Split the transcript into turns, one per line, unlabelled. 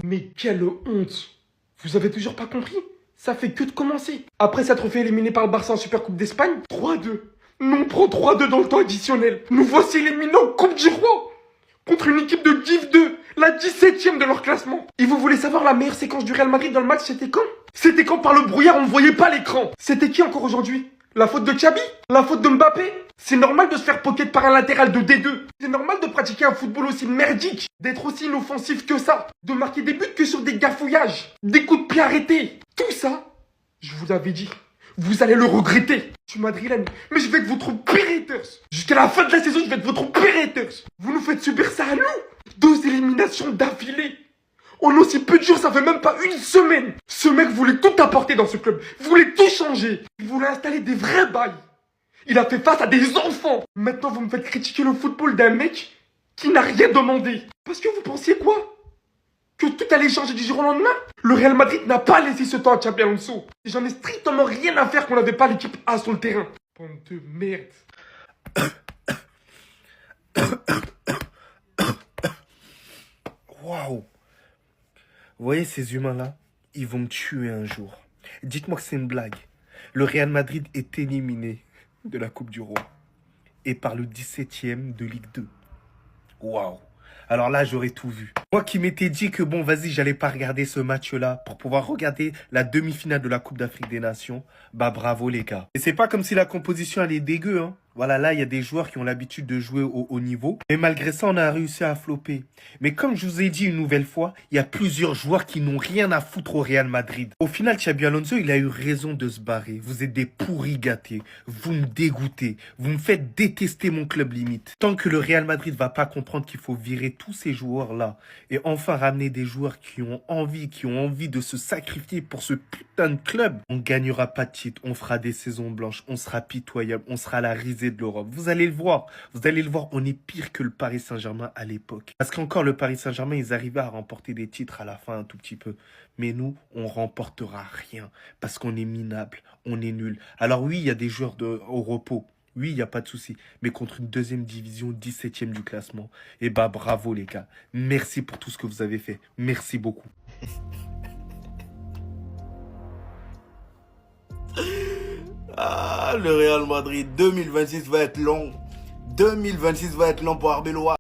Mais quelle honte! Vous avez toujours pas compris? Ça fait que de commencer. Après s'être fait éliminer par le Barça en Supercoupe d'Espagne, 3-2. Nous on prend 3-2 dans le temps additionnel. Nous voici éliminés en Coupe du Roi contre une équipe de Div 2, la 17ème de leur classement. Et vous voulez savoir la meilleure séquence du Real Madrid dans le match, c'était quand? C'était quand par le brouillard on ne voyait pas l'écran. C'était qui encore aujourd'hui? La faute de Xabi? La faute de Mbappé? C'est normal de se faire pocket par un latéral de D2. C'est normal de pratiquer un football aussi merdique, d'être aussi inoffensif que ça, de marquer des buts que sur des gafouillages, des coups de pied arrêtés. Tout ça, je vous l'avais dit, vous allez le regretter. Je suis madrilène, mais je vais être votre pire haters. Jusqu'à la fin de la saison, je vais être votre pire haters. Vous nous faites subir ça à nous. 2 éliminations d'affilée. En aussi peu de jours, ça fait même pas une semaine. Ce mec voulait tout apporter dans ce club. Voulait tout changer. Il voulait installer des vrais bails. Il a fait face à des enfants. Maintenant, vous me faites critiquer le football d'un mec qui n'a rien demandé. Parce que vous pensiez quoi? Que tout allait changer du jour au lendemain? Le Real Madrid n'a pas laissé ce temps à Xabi Alonso. Et j'en ai strictement rien à faire qu'on n'avait pas l'équipe A sur le terrain. Bande de merde.
Waouh! Vous voyez ces humains-là? Ils vont me tuer un jour. Dites-moi que c'est une blague. Le Real Madrid est éliminé de la Coupe du Roi. Et par le 17e de Ligue 2. Waouh! Alors là, j'aurais tout vu. Moi qui m'étais dit que bon, vas-y, j'allais pas regarder ce match-là pour pouvoir regarder la demi-finale de la Coupe d'Afrique des Nations. Bah bravo les gars. Et c'est pas comme si la composition elle est dégueu, hein. Voilà, là, il y a des joueurs qui ont l'habitude de jouer au haut niveau. Mais malgré ça, on a réussi à flopper. Mais comme je vous ai dit une nouvelle fois, il y a plusieurs joueurs qui n'ont rien à foutre au Real Madrid. Au final, Xabi Alonso, il a eu raison de se barrer. Vous êtes des pourris gâtés. Vous me dégoûtez. Vous me faites détester mon club limite. Tant que le Real Madrid va pas comprendre qu'il faut virer tous ces joueurs-là et enfin ramener des joueurs qui ont envie de se sacrifier pour ce putain de club, on gagnera pas de titre. On fera des saisons blanches. On sera pitoyable. On sera la risée de l'Europe. Vous allez le voir, on est pire que le Paris Saint-Germain à l'époque. Parce qu'encore le Paris Saint-Germain, ils arrivaient à remporter des titres à la fin un tout petit peu. Mais nous, on remportera rien parce qu'on est minable, on est nul. Alors oui, il y a des joueurs au repos. Oui, il n'y a pas de souci. Mais contre une deuxième division, 17e du classement, eh bah bravo les gars. Merci pour tout ce que vous avez fait. Merci beaucoup.
Ah, le Real Madrid 2026 va être long. 2026 va être long pour Arbeloa.